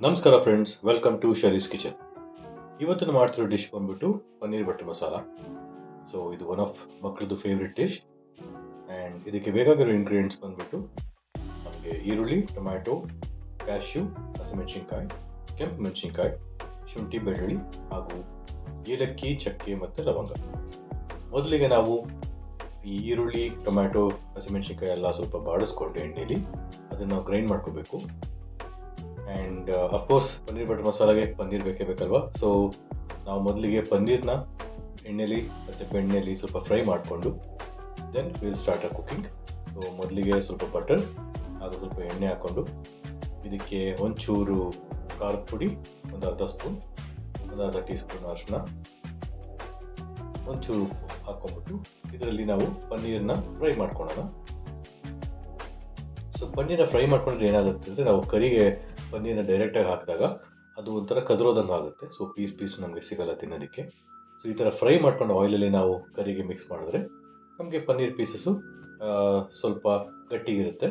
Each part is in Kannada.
ನಮಸ್ಕಾರ ಫ್ರೆಂಡ್ಸ್, ವೆಲ್ಕಮ್ ಟು ಶರೀಸ್ ಕಿಚನ್. ಇವತ್ತು ನಾನು ಮಾಡ್ತಿರೋ ಡಿಶ್ ಬಂದ್ಬಿಟ್ಟು ಪನ್ನೀರ್ ಬಟರ್ ಮಸಾಲ. ಸೊ ಇದು ಒನ್ ಆಫ್ ಮಕ್ಕಳದ್ದು ಫೇವ್ರೆಟ್ ಡಿಶ್. ಆ್ಯಂಡ್ ಇದಕ್ಕೆ ಬೇಕಾಗಿರೋ ಇಂಗ್ರೀಡಿಯೆಂಟ್ಸ್ ಬಂದ್ಬಿಟ್ಟು ನಮಗೆ ಈರುಳ್ಳಿ, ಟೊಮ್ಯಾಟೊ, ಕ್ಯಾಶ್ಯೂ, ಹಸಿಮೆಣಸಿನ್ಕಾಯಿ, ಕೆಂಪು ಮೆಣಸಿನ್ಕಾಯಿ, ಶುಂಠಿ, ಬೆಳ್ಳುಳ್ಳಿ ಹಾಗೂ ಏಲಕ್ಕಿ, ಚಕ್ಕೆ ಮತ್ತು ಲವಂಗ. ಮೊದಲಿಗೆ ನಾವು ಈ ಈರುಳ್ಳಿ, ಟೊಮ್ಯಾಟೊ, ಹಸಿಮೆಣಸಿನ್ಕಾಯಿ ಎಲ್ಲ ಸ್ವಲ್ಪ ಬಾಡಿಸ್ಕೊಂಡು ಎಣ್ಣೆಯಲ್ಲಿ ಅದನ್ನು ನಾವು ಗ್ರೈಂಡ್ ಮಾಡ್ಕೋಬೇಕು. ಆ್ಯಂಡ್ ಅಫ್ಕೋರ್ಸ್ ಪನ್ನೀರ್ ಬಟರ್ ಮಸಾಲಾಗೆ ಪನ್ನೀರ್ ಬೇಕೇ ಬೇಕಲ್ವಾ. ಸೊ ನಾವು ಮೊದಲಿಗೆ ಪನ್ನೀರ್ನ ಎಣ್ಣೆಲಿ ಮತ್ತು ಬೆಣ್ಣೆಲಿ ಸ್ವಲ್ಪ ಫ್ರೈ ಮಾಡಿಕೊಂಡು then will start a cooking. So ಮೊದಲಿಗೆ ಸ್ವಲ್ಪ ಬಟರ್ ಹಾಗೂ ಸ್ವಲ್ಪ ಎಣ್ಣೆ ಹಾಕ್ಕೊಂಡು ಇದಕ್ಕೆ ಒಂಚೂರು ಖಾರದ ಪುಡಿ, ಒಂದು ಅರ್ಧ ಸ್ಪೂನ್, ಒಂದು ಅರ್ಧ ಟೀ ಸ್ಪೂನ್ ಅರಿಶಿನ, ಒಂಚೂರು ಉಪ್ಪು ಹಾಕ್ಕೊಂಡ್ಬಿಟ್ಟು ಇದರಲ್ಲಿ ನಾವು ಪನ್ನೀರನ್ನ ಫ್ರೈ ಮಾಡ್ಕೊಳ್ಳೋಣ. ಸೊ ಪನ್ನೀರನ್ನ ಫ್ರೈ ಮಾಡ್ಕೊಂಡ್ರೆ ಏನಾಗುತ್ತೆ ಅಂದರೆ, ನಾವು ಕರಿಗೆ ಪನ್ನೀರನ್ನ ಡೈರೆಕ್ಟಾಗಿ ಹಾಕಿದಾಗ ಅದು ಒಂಥರ ಕದರೋದಂಗೆ ಆಗುತ್ತೆ. ಸೊ ಪೀಸ್ ನಮಗೆ ಸಿಗಲ್ಲ ತಿನ್ನೋದಕ್ಕೆ. ಸೊ ಈ ಥರ ಫ್ರೈ ಮಾಡ್ಕೊಂಡು ಆಯಿಲಲ್ಲಿ ನಾವು ಕರಿಗೆ ಮಿಕ್ಸ್ ಮಾಡಿದ್ರೆ ನಮಗೆ ಪನ್ನೀರ್ ಪೀಸಸ್ಸು ಸ್ವಲ್ಪ ಗಟ್ಟಿಗಿರುತ್ತೆ.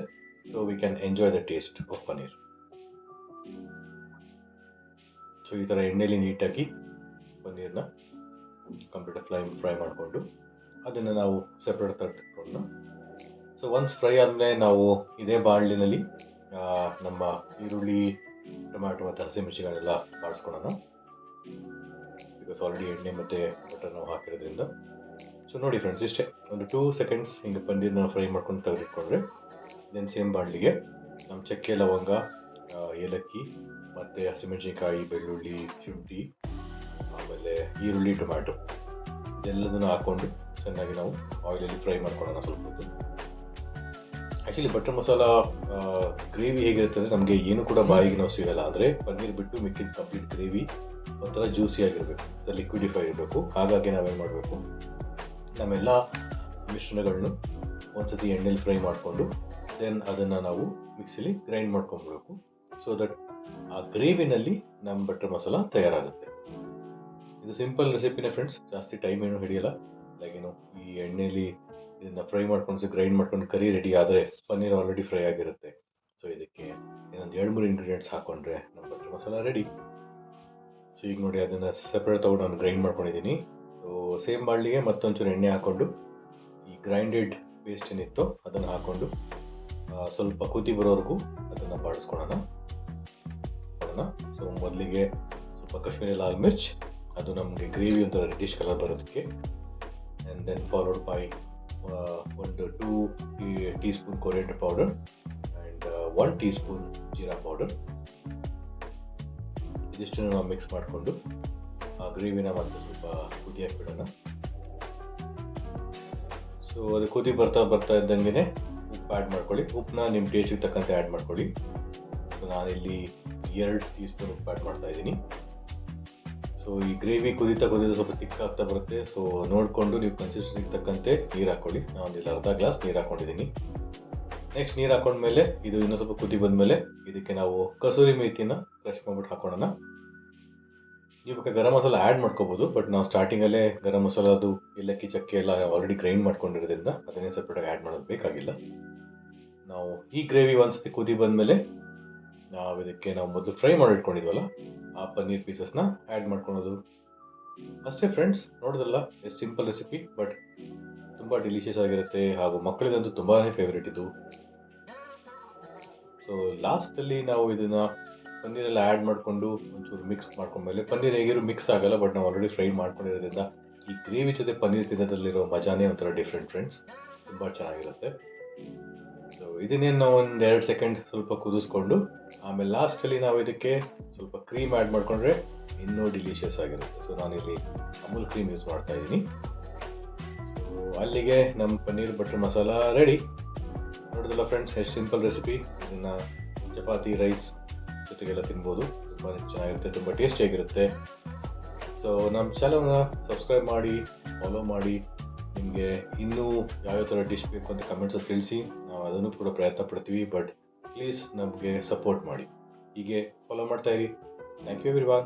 So we can enjoy the taste of paneer. So ಈ ಥರ ಎಣ್ಣೆಲಿ ನೀಟಾಗಿ ಪನ್ನೀರನ್ನ ಕಂಪ್ಲೀಟ್ ಫ್ರೈ ಮಾಡಿಕೊಂಡು ಅದನ್ನು ನಾವು ಸೆಪ್ರೇಟ್ ತೆಗೆದುಕೊಂಡು, ಸೊ ಒನ್ಸ್ ಫ್ರೈ ಆದಮೇಲೆ ನಾವು ಇದೇ ಬಾಣಲಿನಲ್ಲಿ ನಮ್ಮ ಈರುಳ್ಳಿ, ಟೊಮ್ಯಾಟೊ ಮತ್ತು ಹಸಿಮೆಣಸಿನಕಾಯೆಲ್ಲ ಬಾಡಿಸ್ಕೊಳ್ಳೋಣ. ಬಿಕಾಸ್ ಆಲ್ರೆಡಿ ಎಣ್ಣೆ ಮತ್ತು ಬಟರ್ ನಾವು ಹಾಕಿರೋದ್ರಿಂದ. ಸೊ ನೋಡಿ ಫ್ರೆಂಡ್ಸ್, ಇಷ್ಟೇ ಒಂದು 2 ಸೆಕೆಂಡ್ಸ್ ಹಿಂಗೆ ಪನ್ನೀರನ್ನ ಫ್ರೈ ಮಾಡ್ಕೊಂಡು ತೆಗೆದಿಟ್ಕೊಂಡ್ರೆ ದೆನ್ ಸೇಮ್ ಬಾಣಲಿಗೆ ನಮ್ಮ ಚಕ್ಕೆ, ಲವಂಗ, ಏಲಕ್ಕಿ ಮತ್ತು ಹಸಿಮೆಣಸಿನಕಾಯಿ, ಬೆಳ್ಳುಳ್ಳಿ, ಶುಂಠಿ, ಆಮೇಲೆ ಈರುಳ್ಳಿ, ಟೊಮ್ಯಾಟೊ ಇದೆಲ್ಲದನ್ನು ಹಾಕ್ಕೊಂಡು ಚೆನ್ನಾಗಿ ನಾವು ಆಯಿಲಲ್ಲಿ ಫ್ರೈ ಮಾಡ್ಕೊಳ್ಳೋಣ ಸ್ವಲ್ಪ ಹೊತ್ತು. ಆ್ಯಕ್ಚುಲಿ ಬಟರ್ ಮಸಾಲ ಗ್ರೇವಿ ಹೇಗಿರುತ್ತೆ ಅಂದರೆ, ನಮಗೆ ಏನು ಕೂಡ ಬಾಯಿಗೆ ನಾವು ಸಿಗಲ್ಲ. ಆದರೆ ಪನ್ನೀರ್ ಬಿಟ್ಟು ಮಿಕ್ಕಿದ ಕಂಪ್ಲೀಟ್ ಗ್ರೇವಿ ಒಂಥರ ಜ್ಯೂಸಿ ಆಗಿರಬೇಕು, ಲಿಕ್ವಿಡಿಫೈ ಇರಬೇಕು. ಹಾಗಾಗಿ ನಾವೇನು ಮಾಡಬೇಕು, ನಮ್ಮೆಲ್ಲ ಮಿಶ್ರಣಗಳನ್ನು ಒಂದ್ಸತಿ ಎಣ್ಣೆಲಿ ಫ್ರೈ ಮಾಡಿಕೊಂಡು ದೆನ್ ಅದನ್ನು ನಾವು ಮಿಕ್ಸಿಲಿ ಗ್ರೈಂಡ್ ಮಾಡ್ಕೊಂಡ್ಬಿಡ್ಬೇಕು. ಸೊ ದಟ್ ಆ ಗ್ರೇವಿನಲ್ಲಿ ನಮ್ಮ ಬಟರ್ ಮಸಾಲ ತಯಾರಾಗುತ್ತೆ. ಇದು ಸಿಂಪಲ್ ರೆಸಿಪಿನೇ ಫ್ರೆಂಡ್ಸ್, ಜಾಸ್ತಿ ಟೈಮ್ ಏನು ಹಿಡಿಯಲ್ಲ. ಲೈಕ್ ಏನು, ಈ ಎಣ್ಣೆಲಿ ಇದನ್ನು ಫ್ರೈ ಮಾಡ್ಕೊಂಡು ಗ್ರೈಂಡ್ ಮಾಡ್ಕೊಂಡು ಕರಿ ರೆಡಿ ಆದರೆ ಪನ್ನೀರ್ ಆಲ್ರೆಡಿ ಫ್ರೈ ಆಗಿರುತ್ತೆ. ಸೊ ಇದಕ್ಕೆ ಇನ್ನೊಂದು 2-3 ಇಂಗ್ರೀಡಿಯೆಂಟ್ಸ್ ಹಾಕ್ಕೊಂಡ್ರೆ ನಮ್ಮ ಬಟರ್ ಮಸಾಲ ರೆಡಿ. ಸೊ ಈಗ ನೋಡಿ, ಅದನ್ನು ಸೆಪ್ರೇಟ್ ತೊಗೊಂಡು ನಾನು ಗ್ರೈಂಡ್ ಮಾಡ್ಕೊಂಡಿದ್ದೀನಿ. ಸೊ ಸೇಮ್ ಬಾಣಲಿಗೆ ಮತ್ತೊಂಚೂರು ಎಣ್ಣೆ ಹಾಕ್ಕೊಂಡು ಈ ಗ್ರೈಂಡೆಡ್ ಪೇಸ್ಟ್ ಏನಿತ್ತು ಅದನ್ನು ಹಾಕ್ಕೊಂಡು ಸ್ವಲ್ಪ ಕುದಿ ಬರೋವರೆಗೂ ಅದನ್ನು ಬಾಡಿಸ್ಕೊಳ್ಳೋಣ. ಸೊ ಮೊದಲಿಗೆ ಸ್ವಲ್ಪ ಕಾಶ್ಮೀರಿ ಲಾಲ್ ಮಿರ್ಚ್, ಅದು ನಮಗೆ ಗ್ರೇವಿ ಒಂಥರ ರೆಡಿಶ್ ಕಲರ್ ಬರೋದಕ್ಕೆ. And then followed by 1-2 teaspoon coriander powder and 1 teaspoon jeera powder. ಇದಿಷ್ಟನ್ನು ನಾವು ಮಿಕ್ಸ್ ಮಾಡಿಕೊಂಡು ಆ ಗ್ರೇವಿನ ಮತ್ತೆ ಸ್ವಲ್ಪ ಕುದಿ ಹಾಕ್ಬಿಡೋಣ. ಸೊ ಅದು ಕುದಿ ಬರ್ತಾ ಇದ್ದಂಗೆ ಉಪ್ಪು ಆ್ಯಡ್ ಮಾಡ್ಕೊಳ್ಳಿ. ಉಪ್ಪನ್ನ ನಿಮ್ಮ ಟೇಸ್ಟಿಗೆ ತಕ್ಕಂತೆ ಆ್ಯಡ್ ಮಾಡ್ಕೊಳ್ಳಿ. ಸೊ ನಾನಿಲ್ಲಿ 2 ಟೀ ಸ್ಪೂನ್ ಉಪ್ಪು ಆ್ಯಡ್ ಮಾಡ್ತಾ ಇದ್ದೀನಿ. ಸೊ ಈ ಗ್ರೇವಿ ಕುದೀತಾ ಸ್ವಲ್ಪ ತಿಕ್ಕಾಗ್ತಾ ಬರುತ್ತೆ. ಸೊ ನೋಡಿಕೊಂಡು ನೀವು ಕನ್ಸಿಸ್ಟೆನ್ಸಿಗೆ ತಕ್ಕಂತೆ ನೀರು ಹಾಕ್ಕೊಳ್ಳಿ. ನಾನು ಇಲ್ಲಿ ಅರ್ಧ ಗ್ಲಾಸ್ ನೀರು ಹಾಕ್ಕೊಂಡಿದ್ದೀನಿ. ನೆಕ್ಸ್ಟ್ ನೀರು ಹಾಕೊಂಡ್ಮೇಲೆ ಇದು ಇನ್ನೂ ಸ್ವಲ್ಪ ಕುದಿ ಬಂದಮೇಲೆ ಇದಕ್ಕೆ ನಾವು ಕಸೂರಿ ಮೇಥಿನ ಕ್ರಷ್ ಮಾಡ್ಬಿಟ್ಟು ಹಾಕೋಣ. ನೀವು ಗರಂ ಮಸಾಲ ಆ್ಯಡ್ ಮಾಡ್ಕೋಬೋದು, ಬಟ್ ನಾವು ಸ್ಟಾರ್ಟಿಂಗಲ್ಲೇ ಗರಂ ಮಸಾಲ, ಅದು ಏಲಕ್ಕಿ, ಚಕ್ಕೆ ಎಲ್ಲ ಆಲ್ರೆಡಿ ಗ್ರೈಂಡ್ ಮಾಡ್ಕೊಂಡಿರೋದ್ರಿಂದ ಅದನ್ನೇ ಸಪ್ರೇಟಾಗಿ ಆ್ಯಡ್ ಮಾಡೋದು ಬೇಕಾಗಿಲ್ಲ. ನಾವು ಈ ಗ್ರೇವಿ ಒಂದ್ಸತಿ ಕುದಿ ಬಂದಮೇಲೆ ನಾವು ಇದಕ್ಕೆ ನಾವು ಮೊದಲು ಫ್ರೈ ಮಾಡಿಟ್ಕೊಂಡಿದ್ವಲ್ಲ ಆ ಪನ್ನೀರ್ ಪೀಸಸ್ನ ಆ್ಯಡ್ ಮಾಡ್ಕೊಳೋದು. ಅಷ್ಟೇ ಫ್ರೆಂಡ್ಸ್, ನೋಡಿದ್ರಲ್ಲ, ಎಷ್ಟು ಸಿಂಪಲ್ ರೆಸಿಪಿ, ಬಟ್ ತುಂಬ ಡಿಲಿಷಿಯಸ್ ಆಗಿರುತ್ತೆ ಹಾಗೂ ಮಕ್ಕಳಿಗಂತೂ ತುಂಬಾ ಫೇವ್ರೇಟ್ ಇದು. ಸೊ ಲಾಸ್ಟಲ್ಲಿ ನಾವು ಇದನ್ನು ಪನ್ನೀರೆಲ್ಲ ಆ್ಯಡ್ ಮಾಡಿಕೊಂಡು ಒಂಚೂರು ಮಿಕ್ಸ್ ಮಾಡ್ಕೊಂಡ್ಮೇಲೆ, ಪನ್ನೀರ್ ಹೇಗಿರೋ ಮಿಕ್ಸ್ ಆಗಲ್ಲ, ಬಟ್ ನಾವು ಆಲ್ರೆಡಿ ಫ್ರೈ ಮಾಡ್ಕೊಂಡಿರೋದ್ರಿಂದ ಈ ಗ್ರೇವಿ ಜೊತೆ ಪನ್ನೀರ್ ತಿನ್ನೋದ್ರಲ್ಲಿರೋ ಮಜಾನೇ ಒಂಥರ ಡಿಫ್ರೆಂಟ್ ಫ್ರೆಂಡ್ಸ್, ತುಂಬ ಚೆನ್ನಾಗಿರುತ್ತೆ. ಸೊ ಇದನ್ನೇನು ನಾವು 1-2 ಸೆಕೆಂಡ್ ಸ್ವಲ್ಪ ಕುದಿಸ್ಕೊಂಡು ಆಮೇಲೆ ಲಾಸ್ಟಲ್ಲಿ ನಾವು ಇದಕ್ಕೆ ಸ್ವಲ್ಪ ಕ್ರೀಮ್ ಆ್ಯಡ್ ಮಾಡಿಕೊಂಡ್ರೆ ಇನ್ನೂ ಡಿಲಿಷಿಯಸ್ ಆಗಿರುತ್ತೆ. ಸೊ ನಾನಿಲ್ಲಿ ಅಮೂಲ್ ಕ್ರೀಮ್ ಯೂಸ್ ಮಾಡ್ತಾ ಇದ್ದೀನಿ. ಸೊ ಅಲ್ಲಿಗೆ ನಮ್ಮ ಪನ್ನೀರ್ ಬಟರ್ ಮಸಾಲ ರೆಡಿ. ನೋಡಿದ್ರಲ್ಲ ಫ್ರೆಂಡ್ಸ್, ಎಷ್ಟು ಸಿಂಪಲ್ ರೆಸಿಪಿ. ಇದನ್ನು ಚಪಾತಿ, ರೈಸ್ ಜೊತೆಗೆಲ್ಲ ತಿನ್ಬೋದು. ತುಂಬ ಚೆನ್ನಾಗಿರುತ್ತೆ, ತುಂಬ ಟೇಸ್ಟಿಯಾಗಿರುತ್ತೆ. ಸೊ ನಮ್ಮ ಚಾನಲ್ನ ಸಬ್ಸ್ಕ್ರೈಬ್ ಮಾಡಿ, ಫಾಲೋ ಮಾಡಿ. ನಿಮಗೆ ಇನ್ನೂ ಯಾವ್ಯಾವ ಥರ ಡಿಶ್ ಬೇಕು ಅಂತ ಕಮೆಂಟ್ಸಲ್ಲಿ ತಿಳಿಸಿ, ನಾವು ಅದನ್ನು ಕೂಡ ಪ್ರಯತ್ನ ಪಡ್ತೀವಿ. ಬಟ್ ಪ್ಲೀಸ್ ನಮಗೆ ಸಪೋರ್ಟ್ ಮಾಡಿ, ಹೀಗೆ ಫಾಲೋ ಮಾಡ್ತಾಯಿರಿ. Thank you everyone.